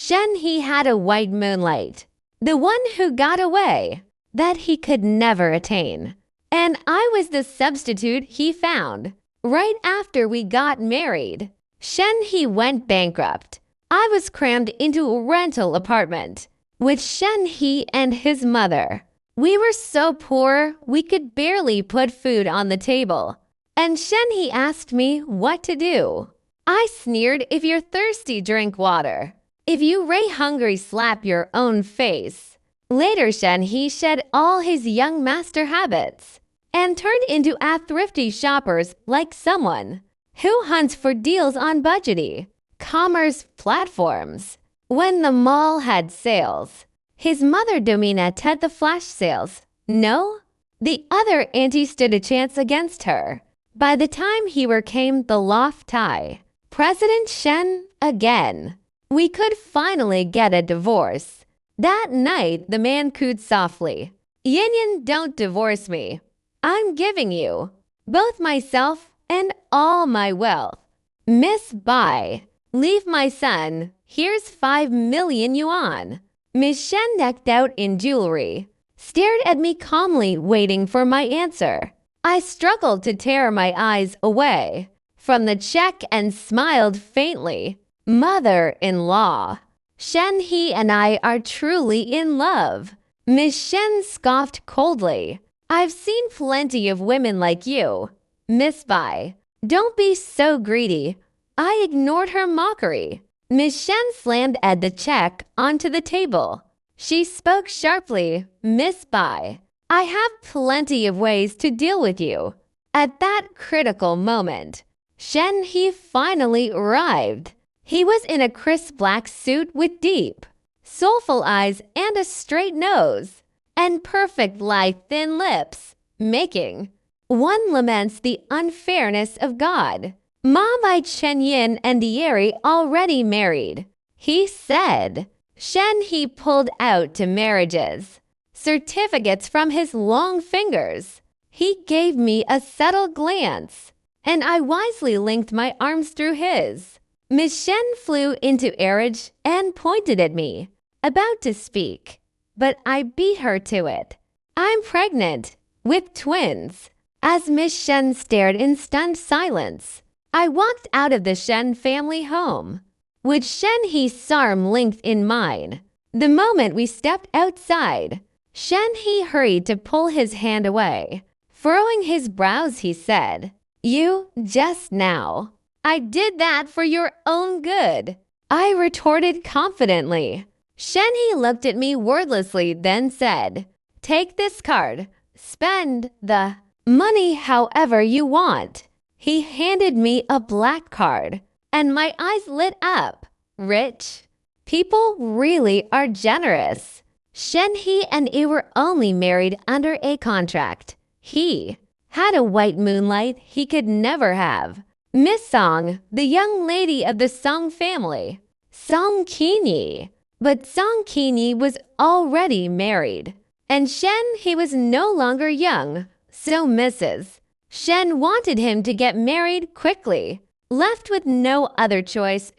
He had a white moonlight, the one who got away, that he could never attain. And I was the substitute he found. Right after we got married, he went bankrupt. I was crammed into a rental apartment with he and his mother. We were so poor we could barely put food on the table. And he asked me what to do. I sneered, if you're thirsty, drink water. If you hungry, slap your own face. Later, he shed all his young master habits and turned into a thrifty shoppers like someone who hunts for deals on budgety commerce platforms. When the mall had sales, his mother Domina had the flash sales. No, the other auntie stood a chance against her. By the time he came the loft tie, President Shen again. We could finally get a divorce. That night, the man cooed softly, "Yin Yin, don't divorce me. I'm giving you both myself and all my wealth. Miss Bai, leave my son. Here's 5 million yuan." Miss Shen, decked out in jewelry, stared at me calmly, waiting for my answer. I struggled to tear my eyes away from the check and smiled faintly. Mother-in-law, he and I are truly in love. Miss Shen scoffed coldly. I've seen plenty of women like you. Miss Bai, don't be so greedy. I ignored her mockery. Miss Shen slammed the check onto the table. She spoke sharply. Miss Bai, I have plenty of ways to deal with you. At that critical moment, he finally arrived. He was in a crisp black suit with deep, soulful eyes and a straight nose, and perfect lithe thin lips, making one laments the unfairness of God. Ma Bai Chen Yin and Dieri already married, he said. He pulled out 2 marriages certificates from his long fingers. He gave me a subtle glance, and I wisely linked my arms through his. Miss Shen flew into arage and pointed at me, about to speak, but I beat her to it. I'm pregnant, with twins. As Miss Shen stared in stunned silence, I walked out of the Shen family home, with He's arm linked in mine. The moment we stepped outside, he hurried to pull his hand away. Furrowing his brows, he said, "You, just now. I did that for your own good," I retorted confidently. He looked at me wordlessly, then said, "Take this card. Spend the money however you want." He handed me a black card, and my eyes lit up. Rich people really are generous. He and I were only married under a contract. He had a white moonlight he could never have. Miss Song, the young lady of the Song family, Song Qinyi. But Song Qinyi was already married, and he was no longer young, so Mrs. Shen wanted him to get married quickly. Left with no other choice,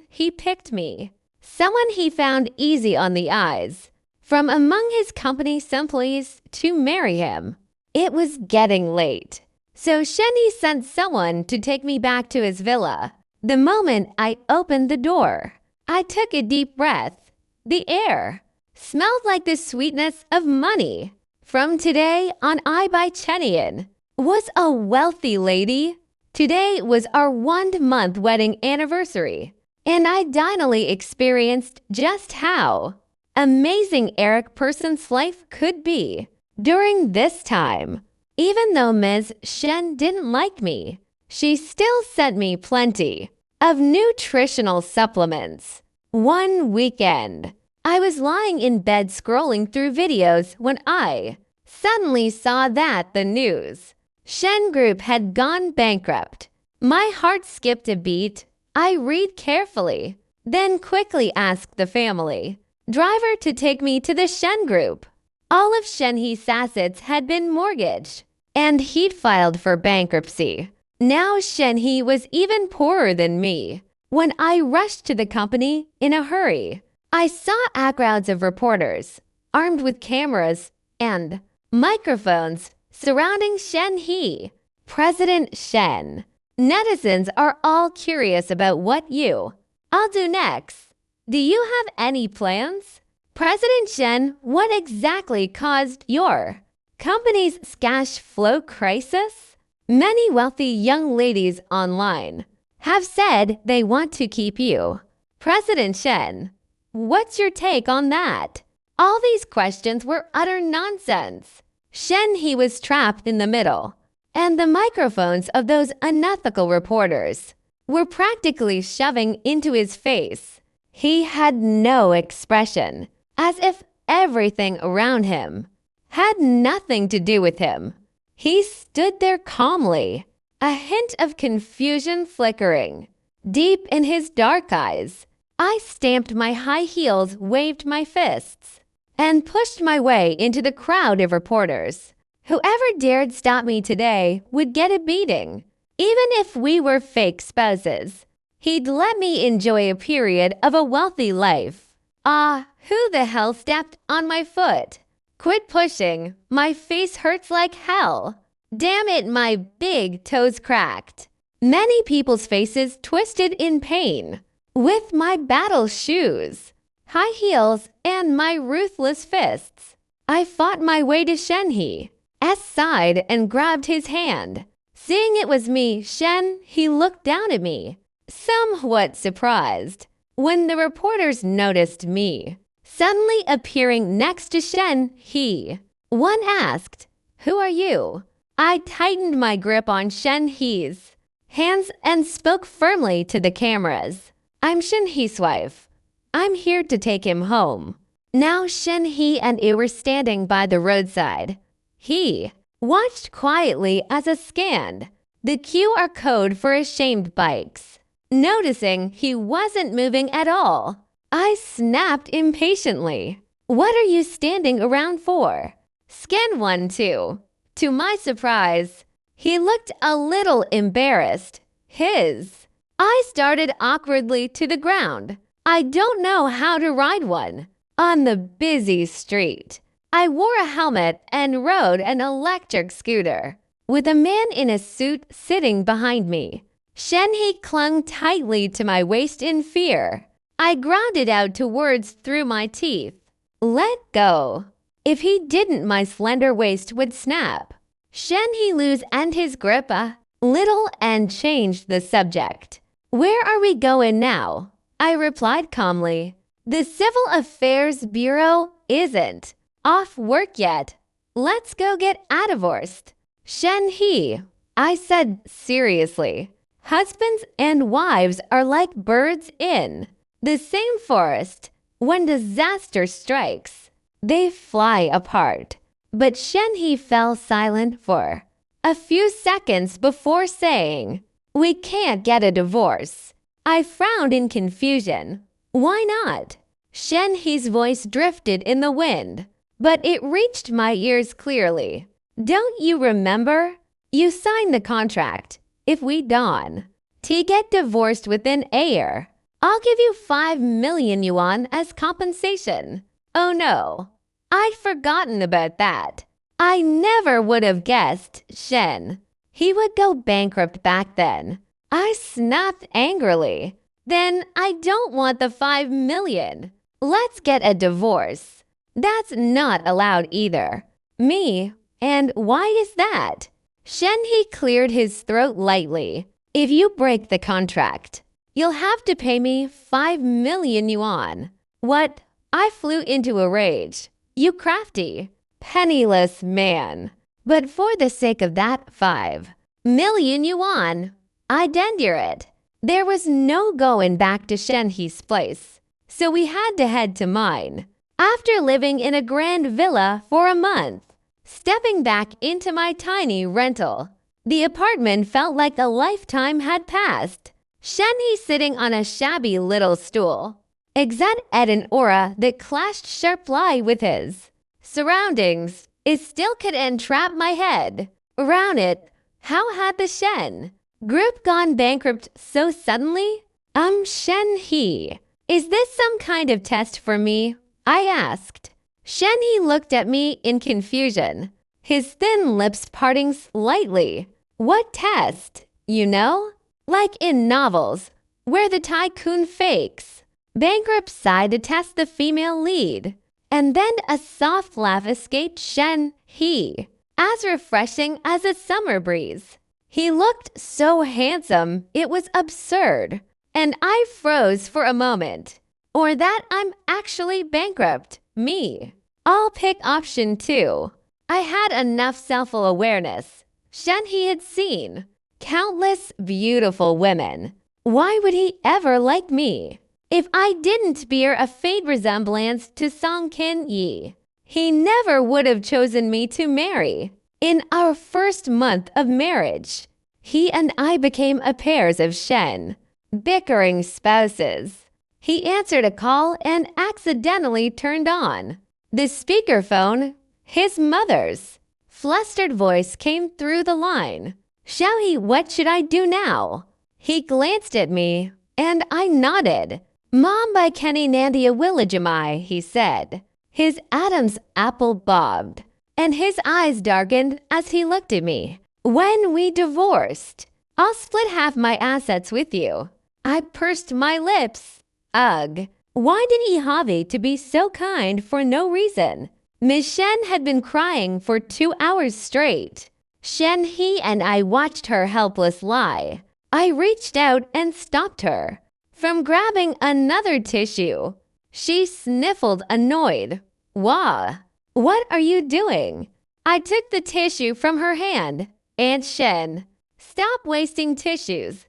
he picked me, someone he found easy on the eyes, from among his company's employees, to marry him. It was getting late, so he sent someone to take me back to his villa. The moment I opened the door, I took a deep breath. The air smelled like the sweetness of money. From today on, I by Chenian was a wealthy lady. Today was our 1-month wedding anniversary, and I finally experienced just how amazing Eric person's life could be during this time. Even though Ms. Shen didn't like me, she still sent me plenty of nutritional supplements. One weekend, I was lying in bed scrolling through videos when I suddenly saw that the news Shen Group had gone bankrupt. My heart skipped a beat. I read carefully, then quickly asked the family driver to take me to the Shen Group. All of He's assets had been mortgaged, and he'd filed for bankruptcy. Now He was even poorer than me. When I rushed to the company in a hurry, I saw a crowd of reporters, armed with cameras and microphones, surrounding Shen He, President Shen. Netizens are all curious about what I'll do next. Do you have any plans? President Shen, what exactly caused your company's cash flow crisis? Many wealthy young ladies online have said they want to keep you. President Shen, what's your take on that? All these questions were utter nonsense. Shen He was trapped in the middle, and the microphones of those unethical reporters were practically shoving into his face. He had no expression, as if everything around him had nothing to do with him. He stood there calmly, a hint of confusion flickering deep in his dark eyes. I stamped my high heels, waved my fists, and pushed my way into the crowd of reporters. Whoever dared stop me today would get a beating. Even if we were fake spouses, he'd let me enjoy a period of a wealthy life. Ah, who the hell stepped on my foot? Quit pushing. My face hurts like hell. Damn it, my big toes cracked. Many people's faces twisted in pain. With my battle shoes, high heels, and my ruthless fists, I fought my way to Shen He's side and grabbed his hand. Seeing it was me, Shen, he looked down at me, somewhat surprised. When the reporters noticed me suddenly appearing next to Shen He, one asked, "Who are you?" I tightened my grip on Shen He's hands and spoke firmly to the cameras. "I'm Shen He's wife. I'm here to take him home." Now Shen He and I were standing by the roadside. He watched quietly as I scanned the QR code for ashamed bikes. Noticing he wasn't moving at all, I snapped impatiently. "What are you standing around for? Scan one too." To my surprise, he looked a little embarrassed. I started awkwardly to the ground. I don't know how to ride one. On the busy street, I wore a helmet and rode an electric scooter, with a man in a suit sitting behind me. Shen He clung tightly to my waist in fear. I grounded out to words through my teeth. "Let go." If he didn't, my slender waist would snap. Shen He loosened his grip a little and changed the subject. "Where are we going now?" I replied calmly. "The Civil Affairs Bureau isn't off work yet. Let's go get a divorced." "Shen He," I said seriously, "husbands and wives are like birds in the same forest. When disaster strikes, they fly apart." But Shen He fell silent for a few seconds before saying, "We can't get a divorce." I frowned in confusion. "Why not?" Shen He's voice drifted in the wind, but it reached my ears clearly. "Don't you remember? You signed the contract. If we don't get divorced within a year, I'll give you 5 million yuan as compensation." Oh no, I'd forgotten about that. I never would have guessed Shen He would go bankrupt back then. I snapped angrily. "Then I don't want the 5 million. Let's get a divorce." "That's not allowed either." "Me? And why is that?" Shen He cleared his throat lightly. "If you break the contract, you'll have to pay me 5 million yuan. "What?" I flew into a rage. "You crafty, penniless man." But for the sake of that 5 million yuan, I'd endure it. There was no going back to Shen He's place, so we had to head to mine. After living in a grand villa for a month, stepping back into my tiny rental, the apartment felt like a lifetime had passed. Shen He sitting on a shabby little stool exhaled an aura that clashed sharply with his surroundings. It still could entrap my head. Around it, how had the Shen group gone bankrupt so suddenly? Shen He Is this some kind of test for me? I asked. Shenhe looked at me in confusion, his thin lips parting slightly. What test? You know? Like in novels, where the tycoon fakes. Bankrupt sighed to test the female lead. And then a soft laugh escaped Shenhe, as refreshing as a summer breeze. He looked so handsome, it was absurd. And I froze for a moment. Or that I'm actually bankrupt. Me. I'll pick option 2. I had enough self-awareness. Shenhe had seen countless beautiful women. Why would he ever like me? If I didn't bear a faint resemblance to Song Kin-yi, he never would have chosen me to marry. In our first month of marriage, he and I became a pairs of bickering spouses. He answered a call and accidentally turned on the speakerphone. His mother's flustered voice came through the line. Xiaohe, what should I do now? He glanced at me, and I nodded. Mom by Kenny Nandia Willijamai, he said. His Adam's apple bobbed, and his eyes darkened as he looked at me. When we divorced, I'll split half my assets with you. I pursed my lips. Ugh. Why did he have to be so kind for no reason? Miss Shen had been crying for 2 hours straight. Shenhe and I watched her helpless lie. I reached out and stopped her from grabbing another tissue. She sniffled annoyed. Wah, what are you doing? I took the tissue from her hand. Aunt Shen, stop wasting tissues.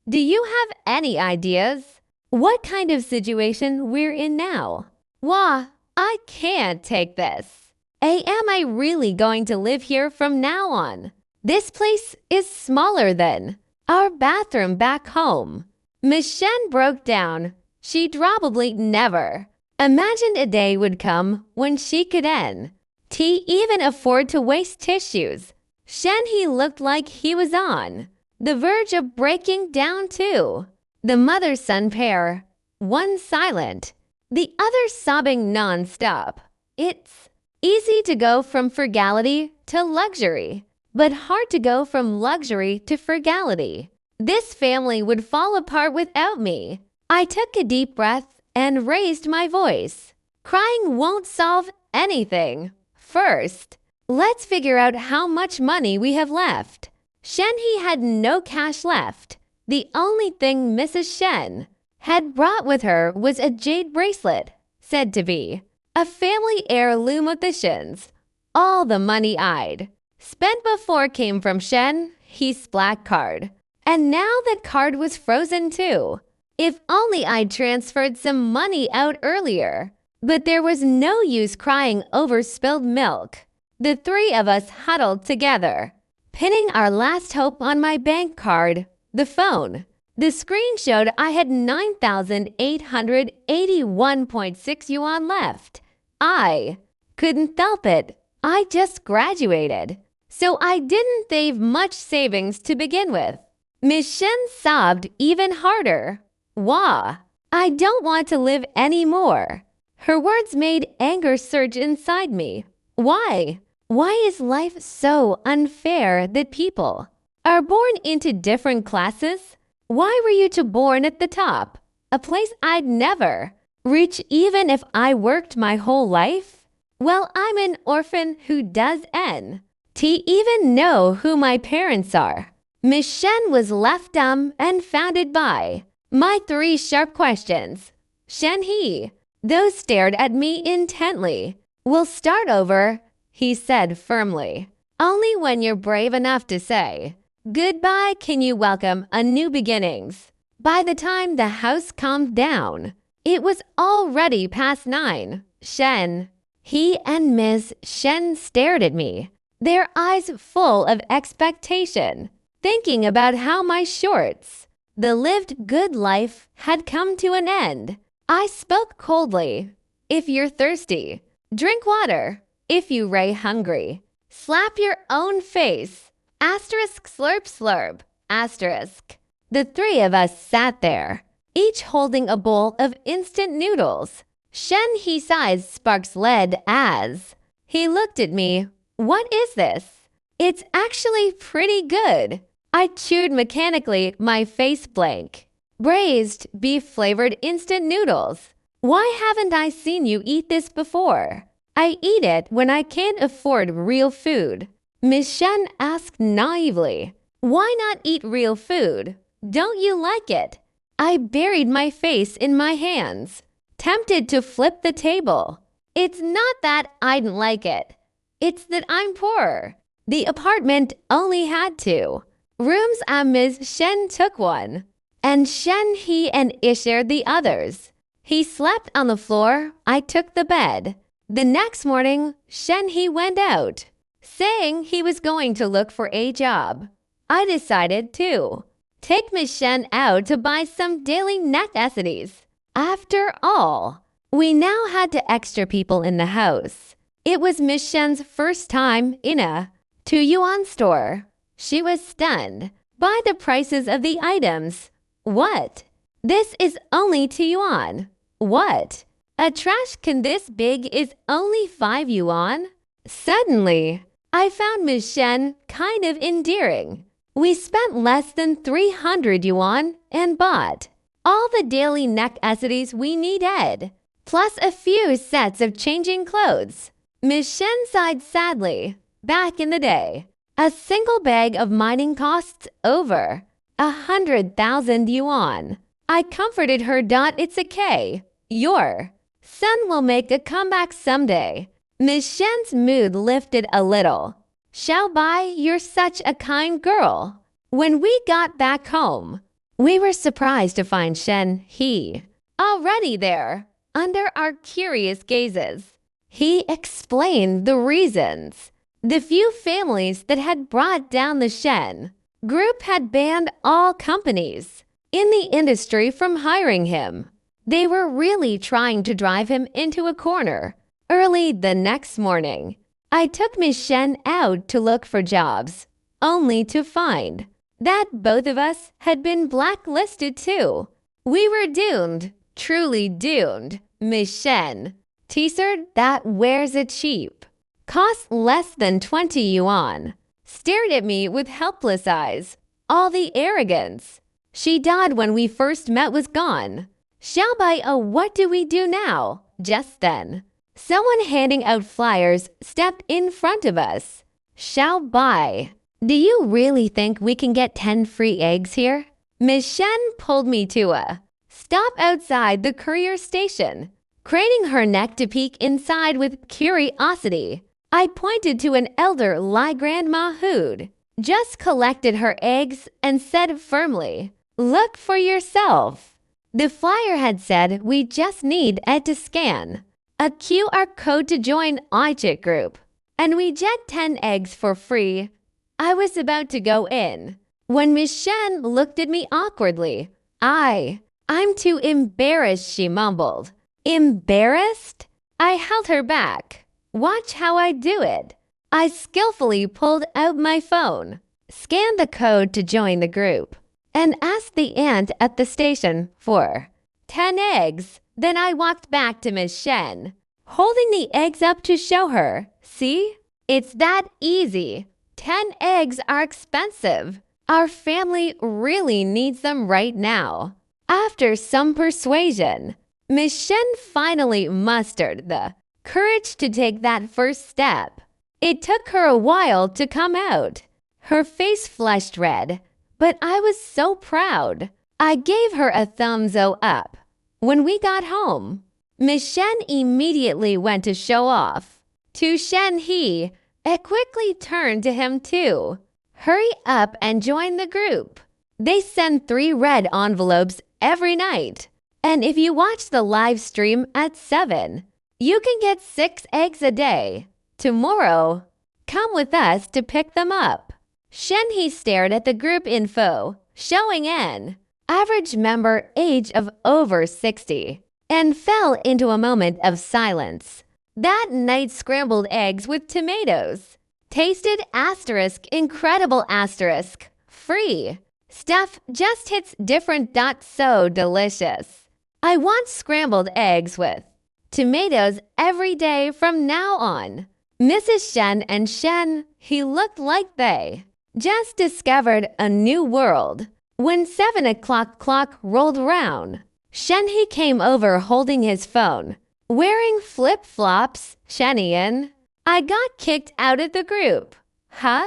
Do you have any ideas? What kind of situation we're in now? Wah, I can't take this. Am I really going to live here from now on? This place is smaller than our bathroom back home. Miss Shen broke down. She'd probably never imagined a day would come when she could even afford to waste tissues. Shenhe looked like he was on the verge of breaking down too. The mother-son pair, one silent, the other sobbing non-stop. It's easy to go from frugality to luxury, but hard to go from luxury to frugality. This family would fall apart without me. I took a deep breath and raised my voice. Crying won't solve anything. First, let's figure out how much money we have left. Shenhe had no cash left. The only thing Mrs. Shen had brought with her was a jade bracelet, said to be a family heirloom of the Shens. All the money I'd spent before came from Shenhe's black card. And now that card was frozen too. If only I'd transferred some money out earlier. But there was no use crying over spilled milk. The three of us huddled together, pinning our last hope on my bank card, the phone. The screen showed I had 9,881.6 yuan left. I couldn't help it. I just graduated, so I didn't save much savings to begin with. Miss Shen sobbed even harder. Wah, I don't want to live anymore. Her words made anger surge inside me. Why? Why is life so unfair that people are born into different classes? Why were you two born at the top, a place I'd never reach even if I worked my whole life? Well, I'm an orphan who doesn't even know who my parents are. Miss Shen was left dumb and founded by my 3 sharp questions. Shenhe, those stared at me intently. We'll start over, he said firmly. Only when you're brave enough to say goodbye can you welcome a new beginnings. By the time the house calmed down, it was already past 9. He and Miss Shen stared at me, their eyes full of expectation, thinking about how my shorts, the lived good life, had come to an end. I spoke coldly. If you're thirsty, drink water. If you ray hungry, slap your own face. Asterisk slurp slurp. Asterisk. The 3 of us sat there, each holding a bowl of instant noodles. Shen he sighs sparks led as he looked at me. What is this? It's actually pretty good. I chewed mechanically, my face blank. Braised, beef-flavored instant noodles. Why haven't I seen you eat this before? I eat it when I can't afford real food. Miss Shen asked naively. Why not eat real food? Don't you like it? I buried my face in my hands, tempted to flip the table. It's not that I didn't like it. It's that I'm poor. The apartment only had 2 rooms and Ms. Shen took one, and Shen he and I shared the others. He slept on the floor, I took the bed. The next morning, Shen he went out, saying he was going to look for a job. I decided to take Miss Shen out to buy some daily necessities. After all, we now had extra people in the house. It was Miss Shen's first time in a 2 yuan store. She was stunned by the prices of the items. What? This is only 2 yuan. What? A trash can this big is only 5 yuan? Suddenly, I found Miss Shen kind of endearing. We spent less than 300 yuan and bought all the daily necessities we needed, plus a few sets of changing clothes. Miss Shen sighed sadly. Back in the day, a single bag of mining costs over 100,000 yuan. I comforted her. It's okay. Your son will make a comeback someday. Miss Shen's mood lifted a little. Xiao Bai, you're such a kind girl. When we got back home, we were surprised to find Shen he already there, under our curious gazes. He explained the reasons. The few families that had brought down the Shen group had banned all companies in the industry from hiring him. They were really trying to drive him into a corner. Early the next morning, I took Miss Shen out to look for jobs, only to find that both of us had been blacklisted too. We were doomed, truly doomed. Miss Shen, t-shirt that wears it cheap, cost less than 20 yuan, stared at me with helpless eyes. All the arrogance she died when we first met was gone. Xiao Bai, oh, what do we do now? Just then, someone handing out flyers stepped in front of us. Xiao Bai, do you really think we can get 10 free eggs here? Miss Shen pulled me to a stop outside the courier station, craning her neck to peek inside with curiosity. I pointed to an elder Lai grandma who'd just collected her eggs and said firmly, look for yourself. The flyer had said we just need to scan a QR code to join iChit group, and we get 10 eggs for free. I was about to go in when Miss Shen looked at me awkwardly. I'm too embarrassed, she mumbled. Embarrassed? I held her back. Watch how I do it. I skillfully pulled out my phone, scanned the code to join the group, and asked the aunt at the station for 10 eggs. Then I walked back to Miss Shen, holding the eggs up to show her. See? It's that easy. 10 eggs are expensive. Our family really needs them right now. After some persuasion, Miss Shen finally mustered the courage to take that first step. It took her a while to come out. Her face flushed red, but I was so proud. I gave her a thumbs up. When we got home, Miss Shen immediately went to show off. To Shen he, it quickly turned to him too. Hurry up and join the group. They send 3 red envelopes every night. And if you watch the live stream at 7, you can get 6 eggs a day. Tomorrow, come with us to pick them up. Shen he stared at the group info, showing an average member age of over 60, and fell into a moment of silence. That night scrambled eggs with tomatoes. Tasted **, incredible **, free. Stuff just hits different. So delicious. I want scrambled eggs with tomatoes every day from now on. Mrs. Shen and Shen, he looked like they just discovered a new world. When 7 o'clock clock rolled round, Shen he came over holding his phone. Wearing flip-flops, Shenian. I got kicked out of the group. Huh?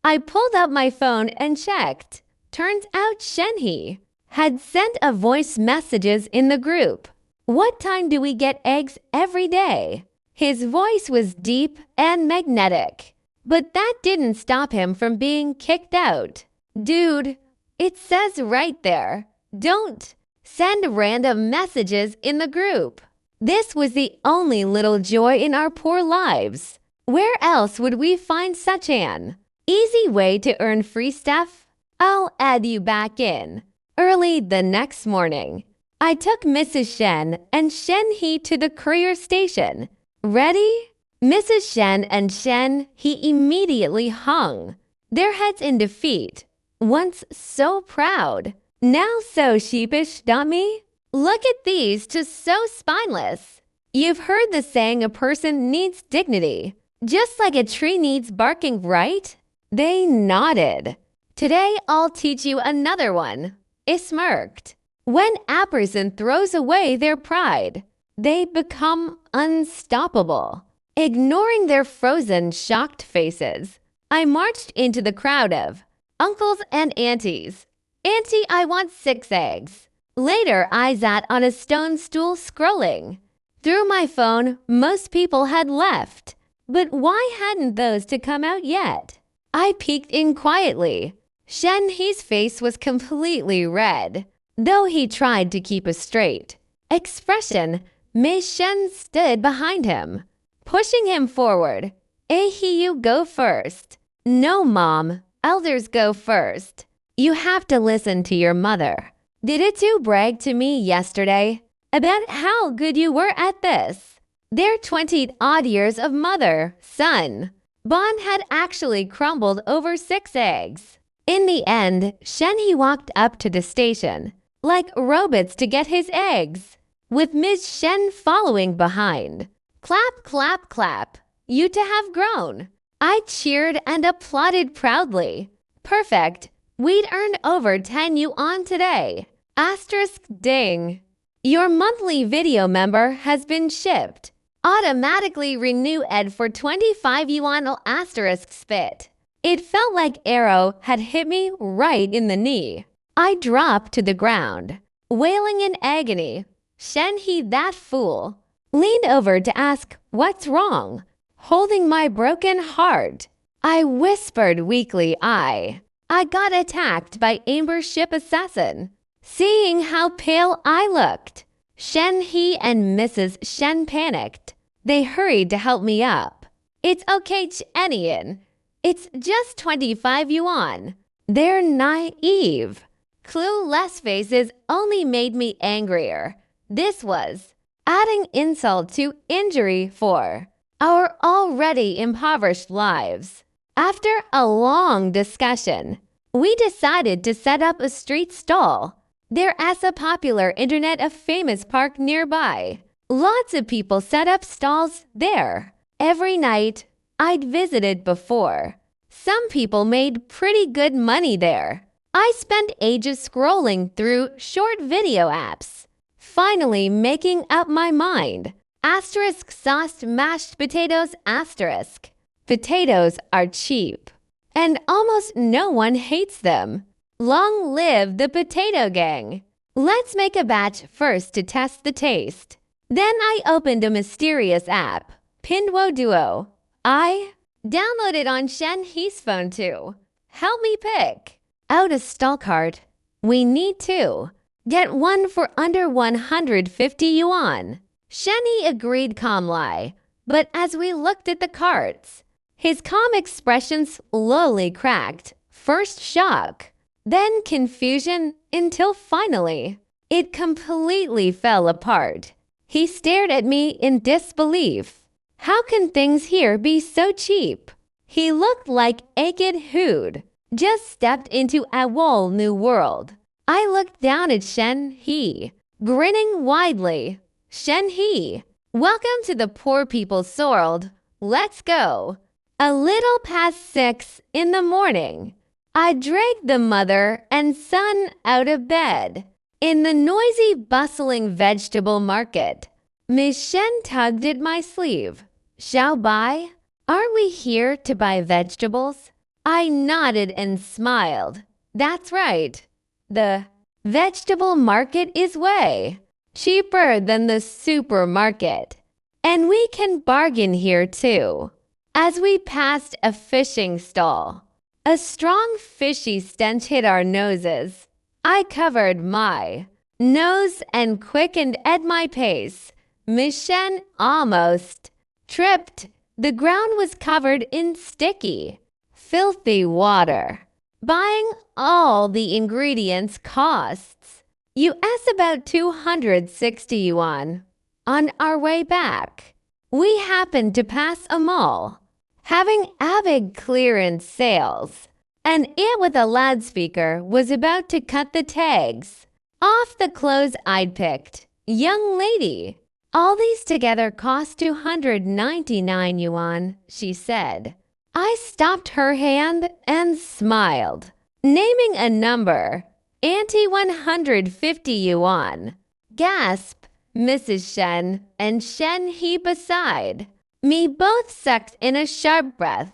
I pulled up my phone and checked. Turns out Shenhe had sent a voice messages in the group. What time do we get eggs every day? His voice was deep and magnetic, but that didn't stop him from being kicked out. Dude, it says right there, don't send random messages in the group. This was the only little joy in our poor lives. Where else would we find such an easy way to earn free stuff? I'll add you back in. Early the next morning, I took Mrs. Shen and Shenhe to the courier station. Ready? Mrs. Shen and Shen he immediately hung their heads in defeat. Once so proud, now so sheepish, dummy. Look at these, just so spineless. You've heard the saying a person needs dignity, just like a tree needs barking, right? They nodded. Today I'll teach you another one. It smirked. When a person throws away their pride, they become unstoppable. Ignoring their frozen, shocked faces, I marched into the crowd of uncles and aunties. Auntie, I want 6 eggs. Later, I sat on a stone stool scrolling. Through my phone, most people had left. But why hadn't those to come out yet? I peeked in quietly. Shenhe's face was completely red, though he tried to keep a straight expression. Mei Shen stood behind him, pushing him forward. You go first. No, Mom. Elders go first. You have to listen to your mother. Did it too brag to me yesterday about how good you were at this? Their 20-odd years of mother-son bond had actually crumbled over 6 eggs. In the end, Shenhe walked up to the station, like robots to get his eggs, with Ms. Shen following behind. Clap, clap, clap. You to have grown. I cheered and applauded proudly. Perfect. We'd earned over 10 yuan today. Asterisk ding. Your monthly video member has been shipped. Automatically renew ed for 25 yuan asterisk spit. It felt like arrow had hit me right in the knee. I dropped to the ground, wailing in agony. Shenhe, that fool, leaned over to ask what's wrong. Holding my broken heart, I whispered weakly, I got attacked by Amber Ship Assassin. Seeing how pale I looked, Shenhe and Mrs. Shen panicked. They hurried to help me up. It's okay, Chenian. It's just 25 yuan. They're naive. Clueless faces only made me angrier. This was adding insult to injury for our already impoverished lives. After a long discussion, we decided to set up a street stall. There's a popular internet of famous park nearby. Lots of people set up stalls there. Every night I'd visited before. Some people made pretty good money there. I spent ages scrolling through short video apps, finally making up my mind. Asterisk sauced mashed potatoes asterisk. Potatoes are cheap, and almost no one hates them. Long live the potato gang. Let's make a batch first to test the taste. Then I opened a mysterious app, Pinduo Duo. I downloaded on Shenhe's phone too. Help me pick out a stall cart. We need 2. Get 1 for under 150 yuan. Shenhe agreed calmly, but as we looked at the carts, his calm expression slowly cracked. First shock, then confusion, until finally, it completely fell apart. He stared at me in disbelief. How can things here be so cheap? He looked like Akid Hood. just stepped into a whole new world. I looked down at Shen He, grinning widely. Shen He, welcome to the poor people's world. Let's go. A little past 6 in the morning, I dragged the mother and son out of bed. In the noisy, bustling vegetable market, Miss Shen tugged at my sleeve. Shall buy? Aren't we here to buy vegetables? I nodded and smiled. That's right. The vegetable market is way cheaper than the supermarket. And we can bargain here too. As we passed a fishing stall, a strong fishy stench hit our noses. I covered my nose and quickened at my pace. Miss Shen almost tripped. The ground was covered in sticky, filthy water. Buying all the ingredients costs US about 260 yuan. On our way back, we happened to pass a mall, having a big clearance sales, and it with a loudspeaker was about to cut the tags off the clothes I'd picked. Young lady, all these together cost 299 yuan, she said. I stopped her hand and smiled, naming a number, Auntie 150 yuan. Gasp, Mrs. Shen and Shen He beside me both sucked in a sharp breath.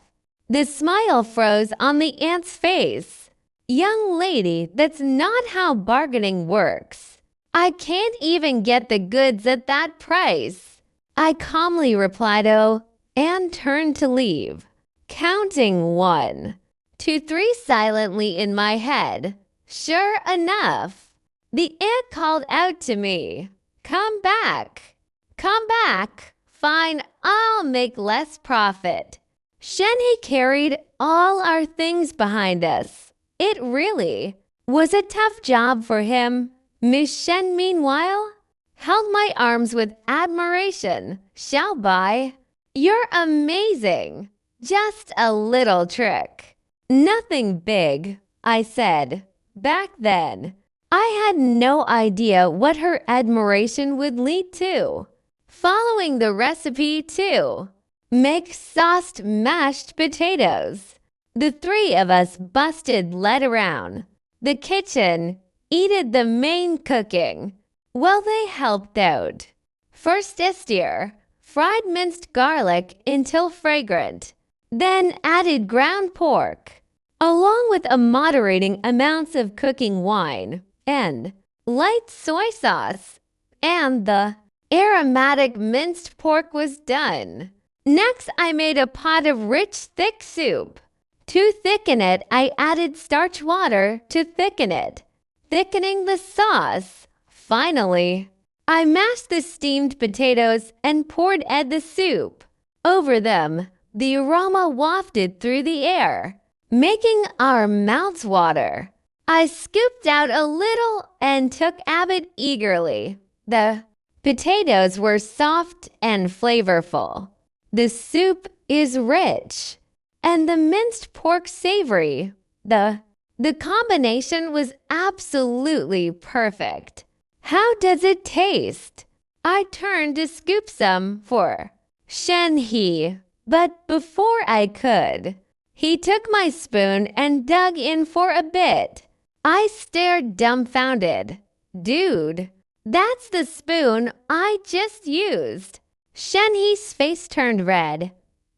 The smile froze on the aunt's face. Young lady, that's not how bargaining works. I can't even get the goods at that price. I calmly replied, oh, and turned to leave, counting 1, 2, 3 silently in my head. Sure enough, the aunt called out to me, come back, come back. Fine, I'll make less profit. Shen He carried all our things behind us. It really was a tough job for him. Miss Shen, meanwhile, held my arms with admiration. Shall buy? You're amazing. Just a little trick. Nothing big, I said. Back then, I had no idea what her admiration would lead to. Following the recipe too. Make sauced mashed potatoes. The 3 of us busted led around the kitchen, eated the main cooking, while they helped out. First steer, fried minced garlic until fragrant, then added ground pork, along with a moderating amounts of cooking wine and light soy sauce, and the aromatic minced pork was done. Next, I made a pot of rich, thick soup. To thicken it, I added starch water to thicken it, thickening the sauce. Finally, I mashed the steamed potatoes and poured the soup over them. The aroma wafted through the air, making our mouths water. I scooped out a little and took a bit eagerly. The potatoes were soft and flavorful. The soup is rich, and the minced pork savory. The combination was absolutely perfect. How does it taste? I turned to scoop some for Shen He, but before I could, he took my spoon and dug in for a bit. I stared dumbfounded. Dude, that's the spoon I just used. Shen He's face turned red,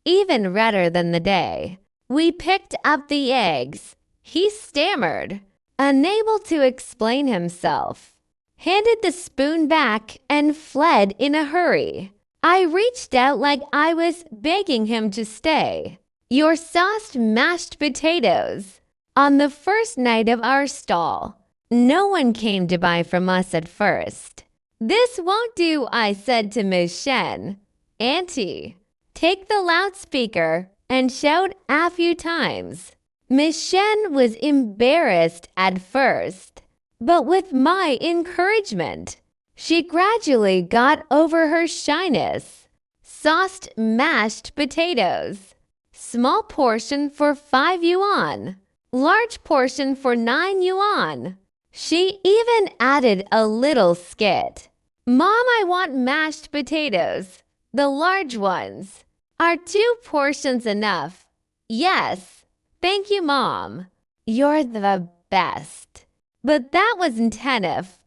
even redder than the day. We picked up the eggs. He stammered, unable to explain himself, handed the spoon back and fled in a hurry. I reached out like I was begging him to stay. Your sauced mashed potatoes. On the first night of our stall, no one came to buy from us at first. This won't do, I said to Miss Shen. Auntie, take the loudspeaker and shout a few times. Miss Shen was embarrassed at first, but with my encouragement, she gradually got over her shyness. Sauced mashed potatoes. Small portion for 5 yuan. Large portion for 9 yuan. She even added a little skit. Mom, I want mashed potatoes. The large ones. Are 2 portions enough? Yes. Thank you, Mom. You're the best. But that wasn't enough.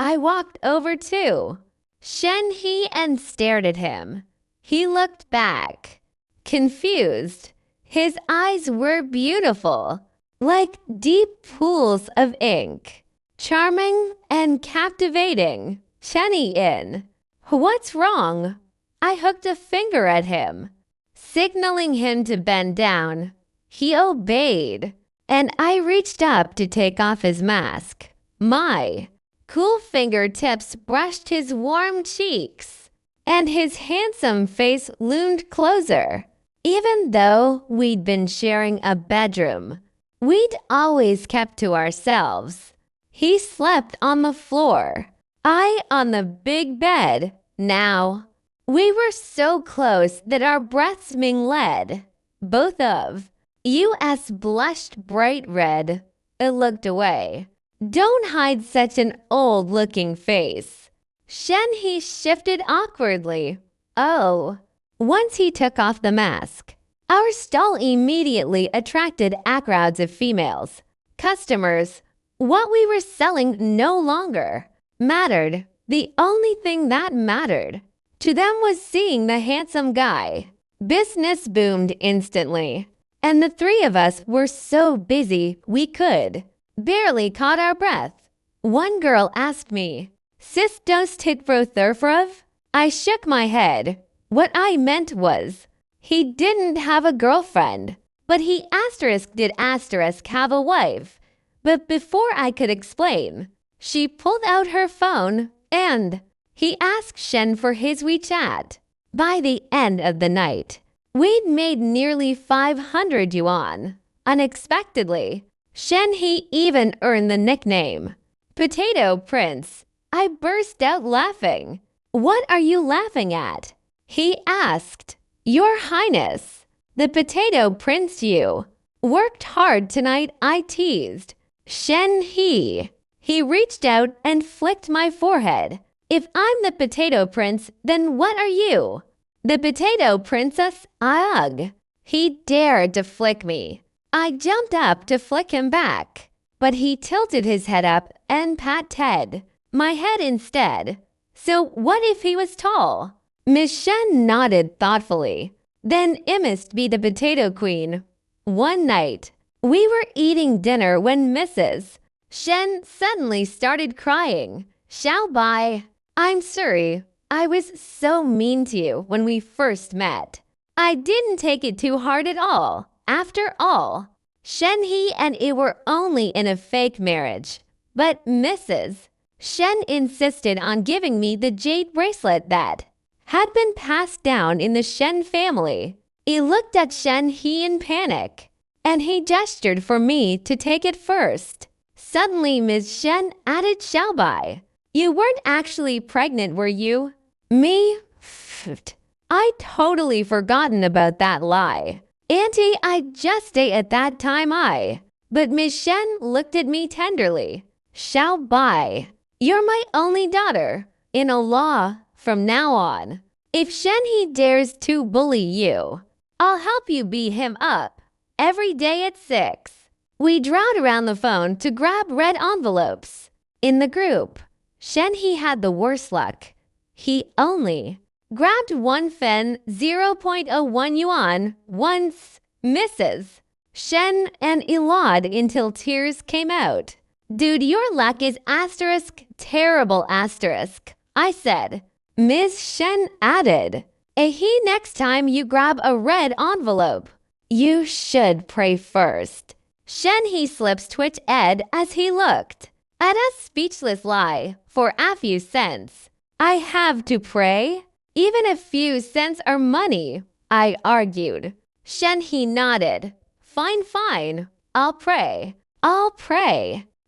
I walked over too. Shen he and stared at him. He looked back, confused. His eyes were beautiful, like deep pools of ink. Charming and captivating. Chenny in. What's wrong? I hooked a finger at him, signaling him to bend down. He obeyed, and I reached up to take off his mask. My cool fingertips brushed his warm cheeks, and his handsome face loomed closer. Even though we'd been sharing a bedroom, we'd always kept to ourselves. He slept on the floor, I on the big bed. Now, we were so close that our breaths mingled. Both of us blushed bright red. It looked away. Don't hide such an old-looking face. Shen he shifted awkwardly. Oh. Once he took off the mask, our stall immediately attracted crowds of females. Customers. What we were selling no longer mattered. The only thing that mattered to them was seeing the handsome guy. Business boomed instantly, and the 3 of us were so busy we could barely caught our breath. One girl asked me, Sis dos tit bro thurfrov? I shook my head. What I meant was, he didn't have a girlfriend, but he did have a wife. But before I could explain, she pulled out her phone and he asked Shen for his WeChat. By the end of the night, we'd made nearly 500 yuan. Unexpectedly, Shen he even earned the nickname Potato Prince. I burst out laughing. What are you laughing at? He asked. Your Highness, the Potato Prince you worked hard tonight, I teased. Shen he. He reached out and flicked my forehead. If I'm the Potato Prince, then what are you? The Potato Princess? Ugh. He dared to flick me. I jumped up to flick him back, but he tilted his head up and patted my head instead. So what if he was tall? Miss Shen nodded thoughtfully. Then it must be the Potato Queen. One night, we were eating dinner when Mrs. Shen suddenly started crying. Xiao Bai, I'm sorry. I was so mean to you when we first met. I didn't take it too hard at all. After all, Shen he and it were only in a fake marriage. But Mrs. Shen insisted on giving me the jade bracelet that had been passed down in the Shen family. He looked at Shen he in panic, and he gestured for me to take it first. Suddenly, Ms. Shen added Xiao Bai. You weren't actually pregnant, were you? Me? I totally forgotten about that lie. Auntie, I just ate at that time But Ms. Shen looked at me tenderly. Xiao Bai, you're my only daughter. In a law, from now on, if Shen he dares to bully you, I'll help you beat him up. Every day at 6. We drowed around the phone to grab red envelopes. In the group, Shen he had the worst luck. He only grabbed one fen 0.01 yuan once. Mrs. Shen and Elad until tears came out. Dude, your luck is asterisk, terrible asterisk. I said. Ms. Shen added. He next time you grab a red envelope, you should pray first. Shen he slips twitch Ed as he looked at us speechless lie for a few cents. I have to pray? Even a few cents are money, I argued. Shen he nodded. Fine. I'll pray.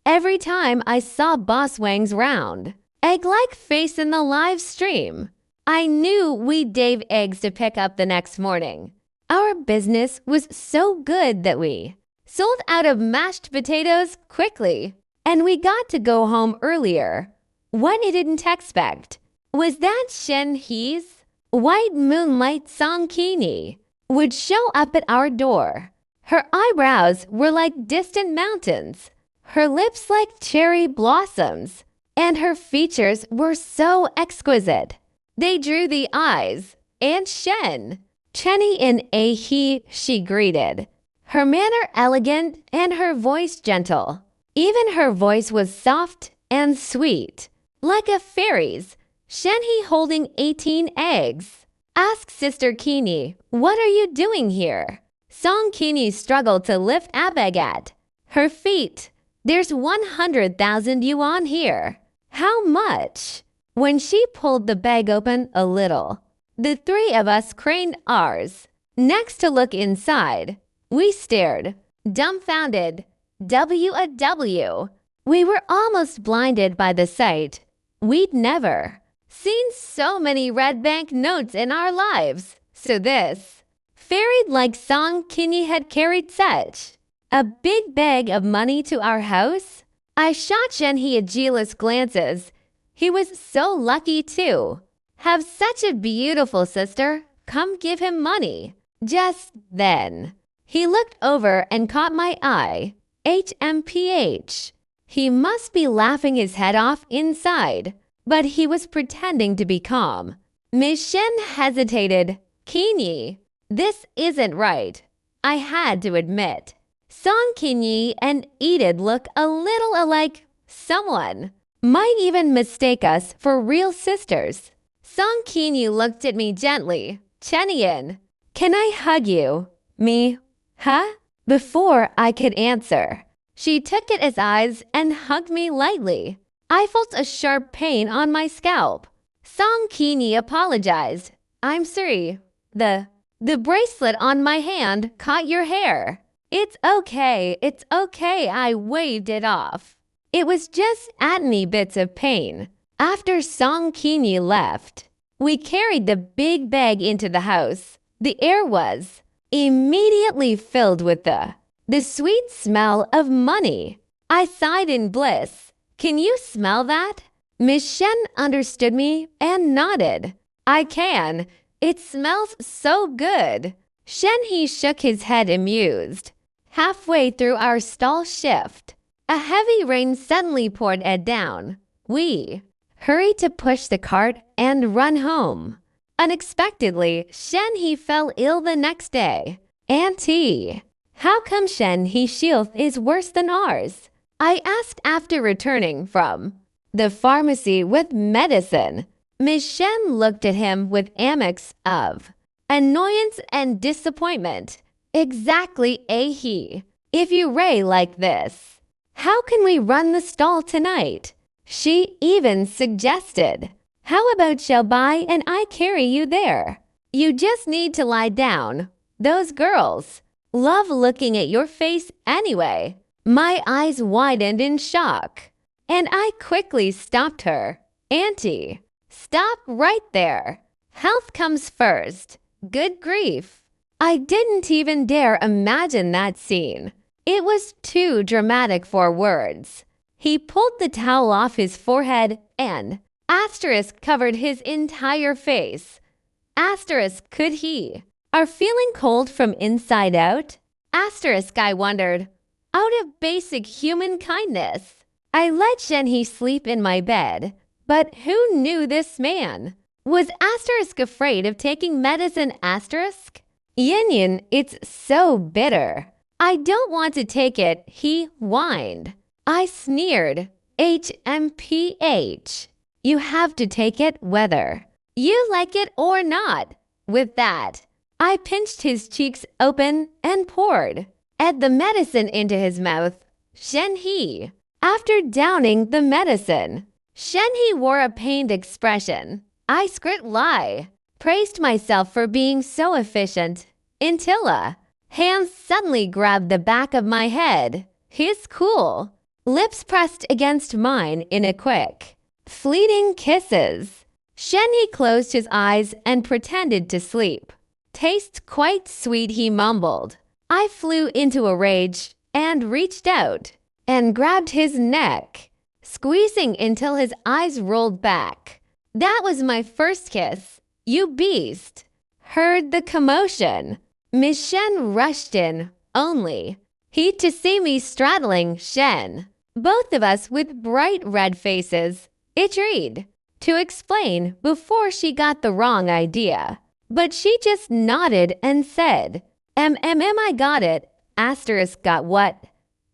Every time I saw Boss Wang's round egg-like face in the live stream, I knew we'd Dave eggs to pick up the next morning. Our business was so good that we sold out of mashed potatoes quickly, and we got to go home earlier. What I didn't expect was that Shen He's white moonlight Songkini would show up at our door. Her eyebrows were like distant mountains, her lips like cherry blossoms, and her features were so exquisite. They drew the eyes, and Shen. Chenny in a he, she greeted. Her manner elegant and her voice gentle. Even her voice was soft and sweet, like a fairy's. Shenhe holding 18 eggs. Asked Sister Kini, "What are you doing here?" Song Kini struggled to lift a baguette. Her feet. "There's 100,000 yuan here." "How much?" When she pulled the bag open a little, the three of us craned ours necks to look inside. We stared, dumbfounded. W. We were almost blinded by the sight. We'd never seen so many red bank notes in our lives. So this fairy like Song Kini had carried such a big bag of money to our house. I shot Shenhe jealous glances. He was so lucky too. Have such a beautiful sister. Come give him money. Just then, he looked over and caught my eye. HMPH. He must be laughing his head off inside, but he was pretending to be calm. Miss Shen hesitated. "Kini, this isn't right." I had to admit. Song Kinyi and Edith look a little alike. Someone might even mistake us for real sisters. Song Kinyi looked at me gently. "Chenian, can I hug you?" "Me? Huh?" Before I could answer, she took it as eyes and hugged me lightly. I felt a sharp pain on my scalp. Song Kinyi apologized. "I'm sorry. The bracelet on my hand caught your hair." It's okay, I waved it off. It was just tiny bits of pain. After Song Kinyi left, we carried the big bag into the house. The air was immediately filled with the sweet smell of money. I sighed in bliss. "Can you smell that?" Miss Shen understood me and nodded. "I can. It smells so good." Shenhe shook his head amused. Halfway through our stall shift, a heavy rain suddenly poured down. We hurried to push the cart and run home. Unexpectedly, Shenhe fell ill the next day. "Auntie, how come Shenhe's shield is worse than ours?" I asked after returning from the pharmacy with medicine. Miss Shen looked at him with a mix of annoyance and disappointment. "Exactly, he. If you ray like this, how can we run the stall tonight?" She even suggested, "How about Xiaobai and I carry you there? You just need to lie down. Those girls love looking at your face anyway." My eyes widened in shock, and I quickly stopped her. "Auntie, stop right there. Health comes first." Good grief. I didn't even dare imagine that scene. It was too dramatic for words. He pulled the towel off his forehead and asterisk covered his entire face. Asterisk, could he are feeling cold from inside out? Asterisk, I wondered. Out of basic human kindness, I let Shenhe sleep in my bed. But who knew this man? Was Asterisk afraid of taking medicine? Asterisk? Yin, it's so bitter. I don't want to take it, he whined. I sneered. HMPH. You have to take it whether you like it or not. With that, I pinched his cheeks open and poured the medicine into his mouth. Shenhe. After downing the medicine, Shenhe wore a pained expression. I script lie, praised myself for being so efficient, until a hand suddenly grabbed the back of my head. His cool lips pressed against mine in a quick, fleeting kisses. Shenhe closed his eyes and pretended to sleep. "Tastes quite sweet," he mumbled. I flew into a rage and reached out and grabbed his neck, squeezing until his eyes rolled back. That was my first kiss, you beast. Heard the commotion. Miss Shen rushed in, only he to see me straddling Shen. Both of us with bright red faces. It read to explain before she got the wrong idea. But she just nodded and said, I got it. Asterisk got what?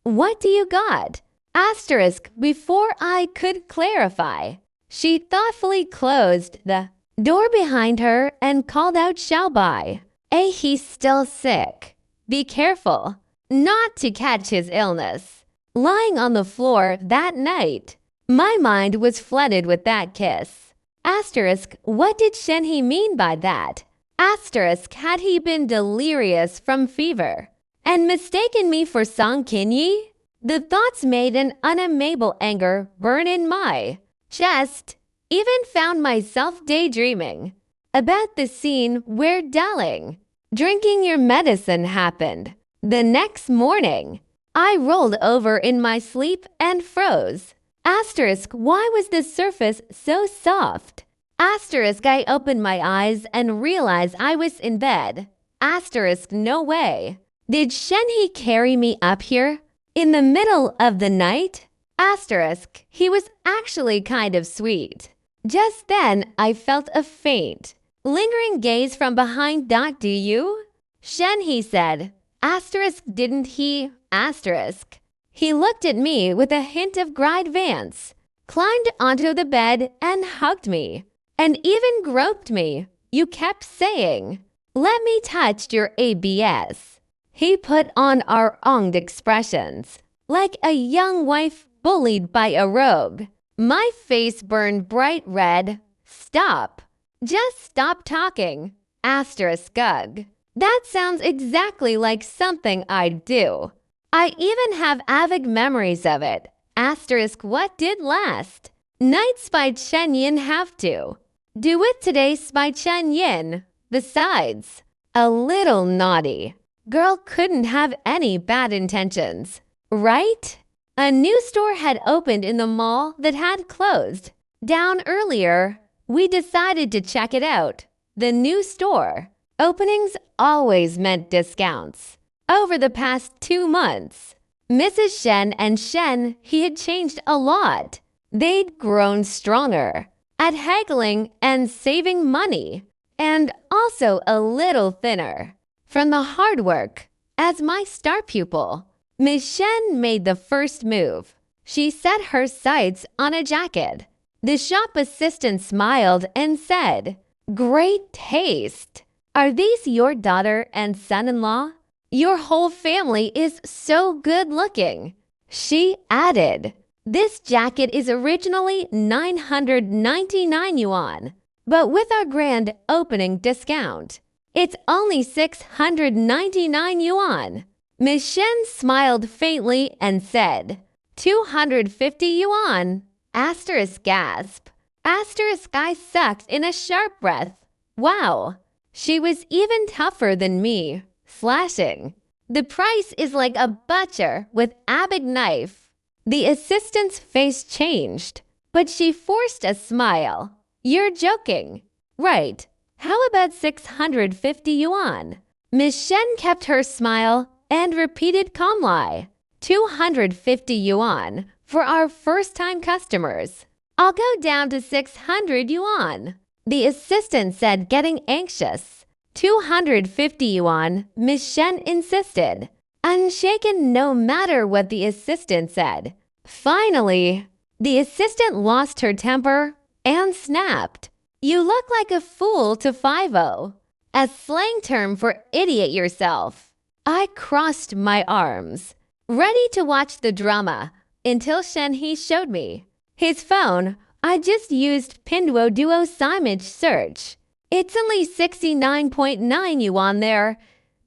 What do you got? Asterisk before I could clarify. She thoughtfully closed the door behind her and called out Xiaobai. He's still sick. Be careful not to catch his illness. Lying on the floor that night, my mind was flooded with that kiss. Asterisk, what did Shenhe mean by that? Asterisk, had he been delirious from fever and mistaken me for Song Kinyi? The thoughts made an unamable anger burn in my chest. Even found myself daydreaming about the scene where Darling drinking your medicine happened. The next morning, I rolled over in my sleep and froze. Asterisk, why was the surface so soft? Asterisk, I opened my eyes and realized I was in bed. Asterisk, no way. Did Shenhe carry me up here in the middle of the night? Asterisk, he was actually kind of sweet. Just then, I felt a faint, lingering gaze from behind. Do you? Shenhe said. Asterisk, didn't he? Asterisk. He looked at me with a hint of Gride Vance, climbed onto the bed and hugged me, and even groped me. You kept saying, let me touch your ABS. He put on our onged expressions, like a young wife bullied by a rogue. My face burned bright red. Stop. Just stop talking. Asterisk Gug. That sounds exactly like something I'd do. I even have avid memories of it. Asterisk what did last? Nights by Chen Yin have to. Do it today by Chen Yin. Besides, a little naughty. Girl couldn't have any bad intentions, right? A new store had opened in the mall that had closed down earlier. We decided to check it out. The new store. Openings always meant discounts. Over the past 2 months, Mrs. Shen and Shen, he had changed a lot. They'd grown stronger at haggling and saving money, and also a little thinner from the hard work. As my star pupil, Miss Shen made the first move. She set her sights on a jacket. The shop assistant smiled and said, great taste. Are these your daughter and son-in-law? Your whole family is so good looking. She added, this jacket is originally 999 yuan, but with our grand opening discount, it's only 699 yuan. Miss Shen smiled faintly and said, 250 yuan. Asterisk gasp. Asterisk I sucked in a sharp breath. Wow. She was even tougher than me, slashing. The price is like a butcher with a big knife. The assistant's face changed, but she forced a smile. You're joking. Right. How about 650 yuan? Miss Shen kept her smile and repeated calmly, 250 yuan for our first-time customers. I'll go down to 600 yuan. The assistant said, getting anxious. 250 yuan, Miss Shen insisted, unshaken no matter what the assistant said. Finally, the assistant lost her temper and snapped. You look like a fool to 50, a slang term for idiot yourself. I crossed my arms, ready to watch the drama, until Shenhe showed me his phone. I just used Pinduo Duo Simage search. It's only 69.9 yuan there.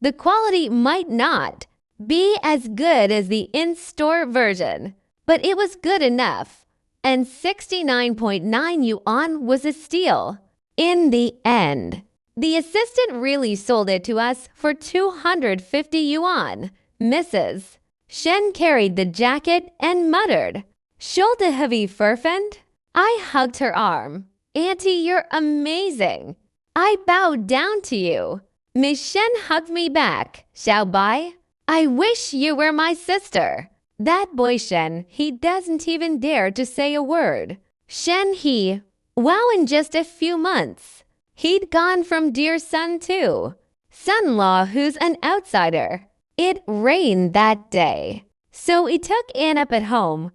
The quality might not be as good as the in-store version, but it was good enough. And 69.9 yuan was a steal. In the end, the assistant really sold it to us for 250 yuan. Mrs. Shen carried the jacket and muttered, "Shoulder heavy furfend?" I hugged her arm. "Auntie, you're amazing." I bowed down to you. Miss Shen hugged me back. Xiao Bai, I wish you were my sister. That boy Shen, he doesn't even dare to say a word. Shen he, wow, in just a few months. He'd gone from dear son to son-in-law who's an outsider. It rained that day, so he took Ann up at home.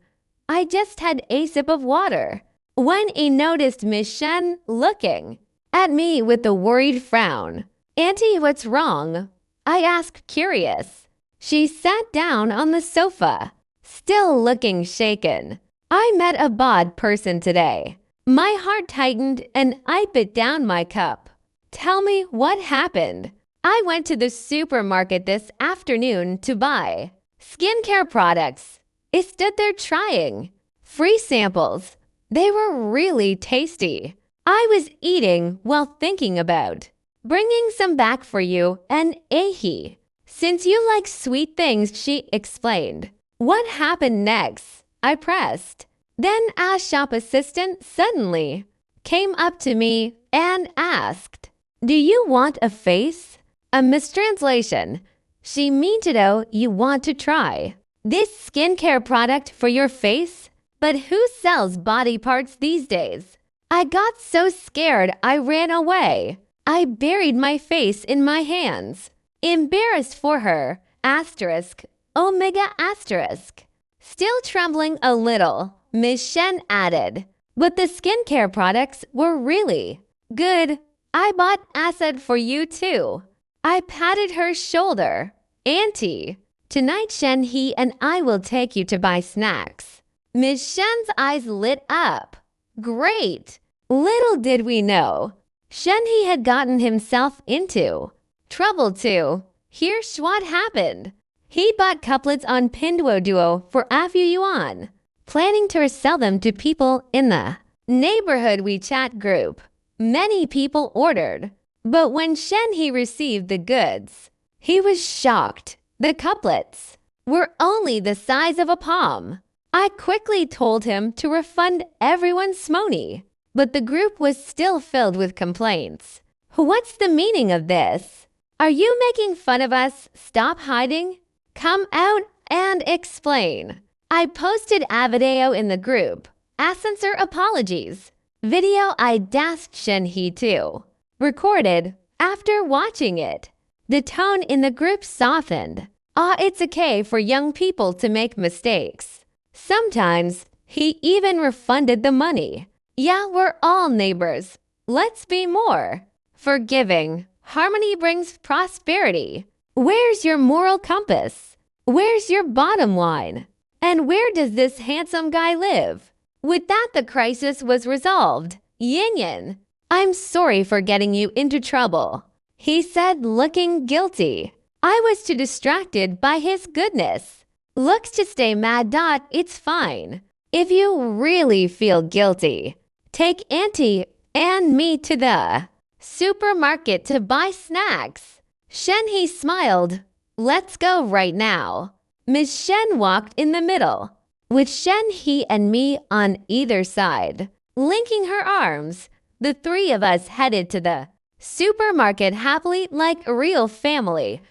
I just had a sip of water when he noticed Miss Shen looking at me with a worried frown. "Auntie, what's wrong?" I asked, curious. She sat down on the sofa, still looking shaken. "I met a bad person today." My heart tightened and I put down my cup. "Tell me what happened." "I went to the supermarket this afternoon to buy skincare products. I stood there trying free samples. They were really tasty. I was eating while thinking about bringing some back for you and Ahi, since you like sweet things," she explained. "What happened next?" I pressed. Then a shop assistant suddenly came up to me and asked, "Do you want a face?" A mistranslation. She meant to know you want to try this skincare product for your face? But who sells body parts these days? I got so scared I ran away. I buried my face in my hands. Embarrassed for her. Asterisk. Omega asterisk. Still trembling a little, Miss Shen added, "But the skincare products were really good. I bought acid for you too." I patted her shoulder. "Auntie, tonight Shen he and I will take you to buy snacks." Miss Shen's eyes lit up. Great! Little did we know, Shen he had gotten himself into trouble too. Here's what happened. He bought couplets on Pinduoduo for a few yuan, planning to sell them to people in the neighborhood WeChat group. Many people ordered, but when Shen he received the goods, he was shocked. The couplets were only the size of a palm. I quickly told him to refund everyone's money, but the group was still filled with complaints. "What's the meaning of this? Are you making fun of us? Stop hiding. Come out and explain." I posted a video in the group. A sincere apologies. Video I dashed Shen he too. Recorded. After watching it, the tone in the group softened. It's okay for young people to make mistakes. Sometimes he even refunded the money. Yeah, we're all neighbors. Let's be more forgiving. Harmony brings prosperity. Where's your moral compass? Where's your bottom line? And where does this handsome guy live? With that, the crisis was resolved. Yin Yin, "I'm sorry for getting you into trouble," he said, looking guilty. I was too distracted by his goodness. Looks to stay mad. It's fine. If you really feel guilty, take Auntie and me to the supermarket to buy snacks. Shen he smiled. "Let's go right now." Miss Shen walked in the middle, with Shen he and me on either side. Linking her arms, the three of us headed to the supermarket happily like a real family.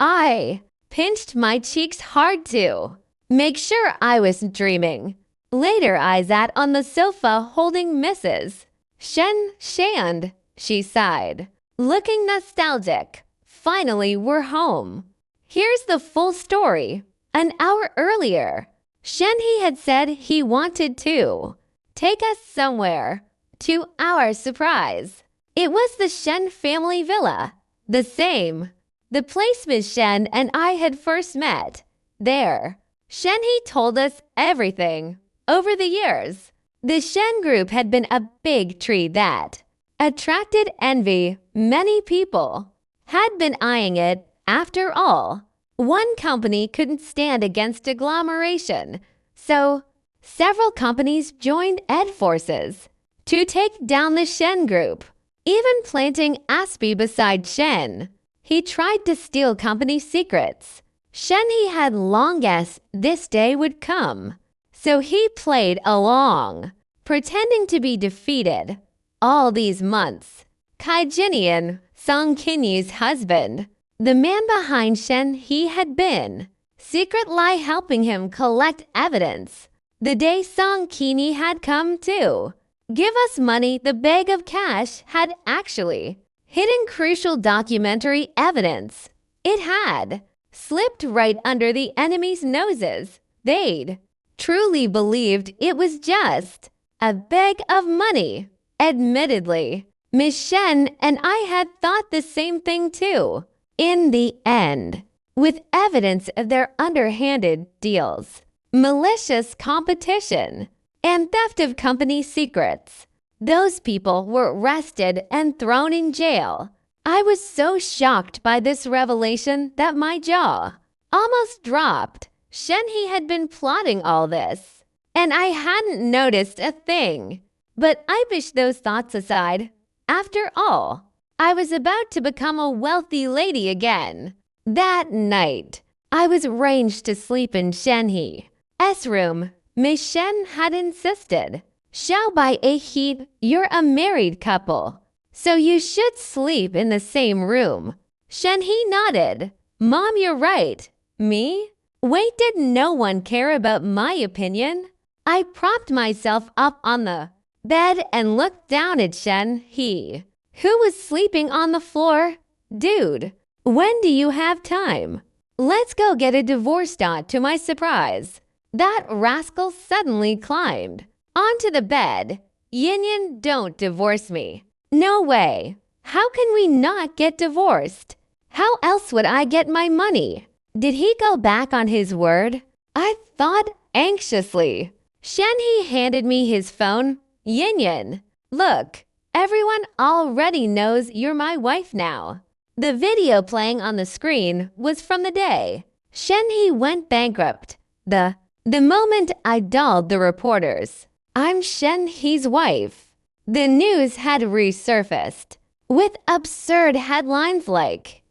I pinched my cheeks hard to make sure I wasn't dreaming. Later, I sat on the sofa holding Mrs. Shan. She sighed, looking nostalgic. Finally, we're home. Here's the full story. An hour earlier, Shen he had said he wanted to take us somewhere. To our surprise, it was the Shen family villa. The same. The place Miss Shen and I had first met. There, Shen he told us everything. Over the years, the Shen group had been a big tree that attracted envy. Many people had been eyeing it. After all, one company couldn't stand against agglomeration, so several companies joined forces to take down the Shen group, even planting Aspie beside Shen. He tried to steal company secrets. Shenhe had long guessed this day would come, so he played along, pretending to be defeated. All these months, Kaijinian, Song Kinyi's husband, the man behind Shenhe had been, secretly helping him collect evidence. The day Song Kinyi had come too. Give us money, the bag of cash had actually hidden crucial documentary evidence. It had slipped right under the enemy's noses. They'd truly believed it was just a bag of money. Admittedly, Miss Shen and I had thought the same thing too. In the end, with evidence of their underhanded deals, malicious competition, and theft of company secrets, those people were arrested and thrown in jail. I was so shocked by this revelation that my jaw almost dropped. Shenhe had been plotting all this, and I hadn't noticed a thing. But I pushed those thoughts aside. After all, I was about to become a wealthy lady again. That night, I was arranged to sleep in Shenhe's room. Miss Shen had insisted. Shall by a heat, you're a married couple, so you should sleep in the same room. Shenhe nodded. Mom, you're right. Me? Wait, did no one care about my opinion? I propped myself up on the bed and looked down at Shenhe, who was sleeping on the floor. Dude, when do you have time? Let's go get a divorce. To my surprise, that rascal suddenly climbed onto the bed. Yin, don't divorce me. No way. How can we not get divorced? How else would I get my money? Did he go back on his word? I thought anxiously. Shenhe handed me his phone. Yin, look, everyone already knows you're my wife now. The video playing on the screen was from the day Shenhe went bankrupt. The moment I dulled the reporters, I'm Shenhe's wife. The news had resurfaced with absurd headlines like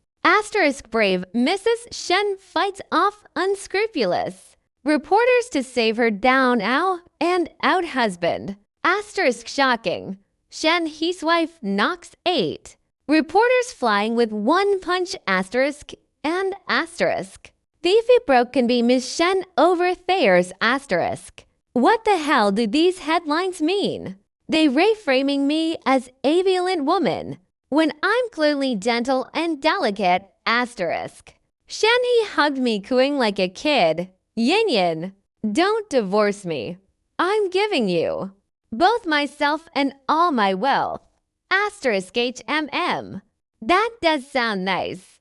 *Brave Mrs. Shen fights off unscrupulous reporters to save her down and out husband. *Shocking. Shenhe's wife knocks 8 reporters flying with one punch. And Thiefy broke can be Miss Shen over Thayer's *. What the hell do these headlines mean? They reframing me as a violent woman when I'm clearly gentle and delicate. Shenhe hugged me, cooing like a kid. Yin, don't divorce me. I'm giving you both myself and all my wealth. HMM. That does sound nice.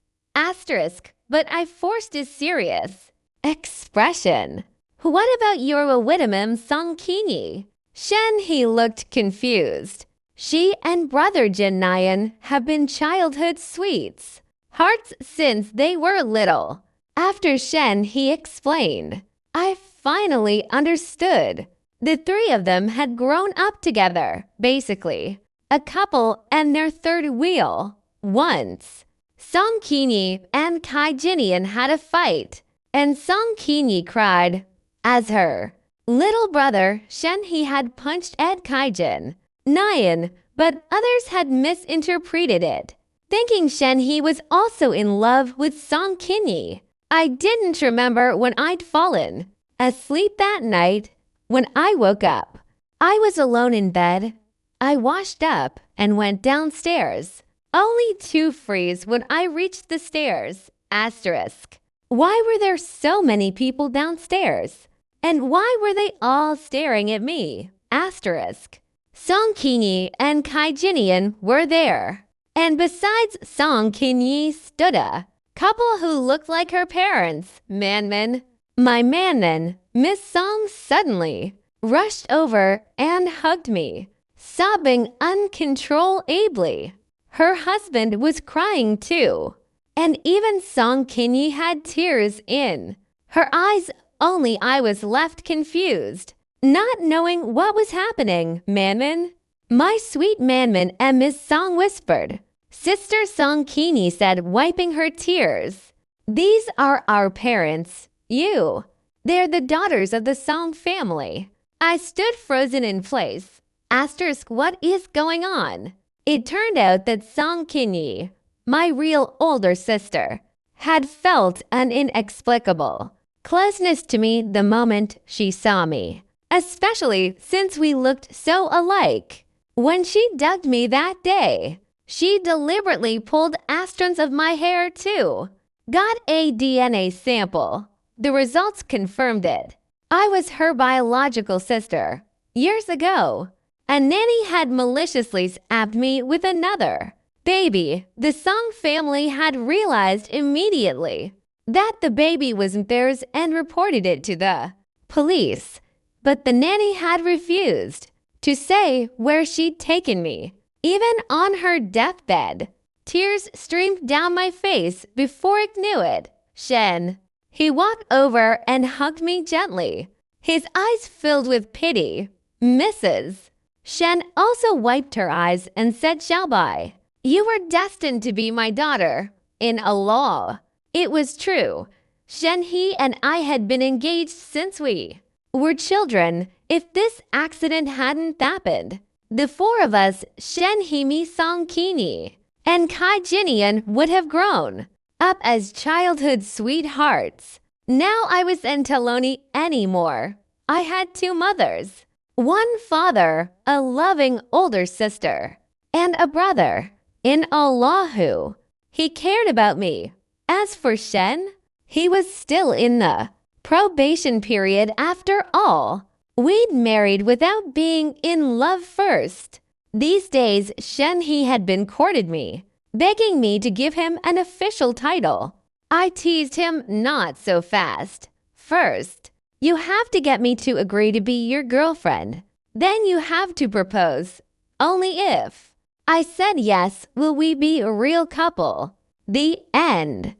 But I forced a serious expression. What about your Widimum Song Kinyi? Shenhe looked confused. She and brother Jin Nayan have been childhood sweets hearts since they were little. After Shenhe explained, I finally understood. The three of them had grown up together, basically a couple and their third wheel. Once, Song Kinyi and Kaijinian had a fight, and Song Kinyi cried as her little brother Shenhe had punched Ed Kaijin Nayan, but others had misinterpreted it, thinking Shenhe was also in love with Song Kinyi. I didn't remember when I'd fallen asleep that night. When I woke up, I was alone in bed. I washed up and went downstairs, only to freeze when I reached the stairs. Why were there so many people downstairs? And why were they all staring at me? Song Kinyi and Kaijinian were there. And besides Song Kinyi stood a couple who looked like her parents. Manman. My Manman, Miss Song, suddenly rushed over and hugged me, sobbing uncontrollably. Her husband was crying too, and even Song Kinyi had tears in her eyes. Only I was left confused, not knowing what was happening. Manman, my sweet Manman, and Miss Song whispered. Sister Song Kinyi said, wiping her tears. These are our parents, you. They're the daughters of the Song family. I stood frozen in place. Asterisk, what is going on? It turned out that Song Kinyi, my real older sister, had felt an inexplicable closeness to me the moment she saw me, especially since we looked so alike. When she dugged me that day, she deliberately pulled strands of my hair too. Got a DNA sample. The results confirmed it. I was her biological sister. Years ago, a nanny had maliciously stabbed me with another baby. The Song family had realized immediately that the baby wasn't theirs and reported it to the police. But the nanny had refused to say where she'd taken me. Even on her deathbed, tears streamed down my face before I knew it. Shen. He walked over and hugged me gently, his eyes filled with pity. Mrs. Shen also wiped her eyes and said, Xiaobai, you were destined to be my daughter. In a law. It was true. Shen He and I had been engaged since we were children. If this accident hadn't happened, the four of us, Shen He, Mi, Song Kini, and Kai Jinian, would have grown up as childhood sweethearts. Now I wasn't Taloni anymore. I had two mothers, one father, a loving older sister, and a brother. In Allahu, he cared about me. As for Shen, he was still in the probation period after all. We'd married without being in love first. These days, Shen He had been courted me, begging me to give him an official title. I teased him, not so fast. First, you have to get me to agree to be your girlfriend. Then you have to propose. Only if I said yes, will we be a real couple. The end.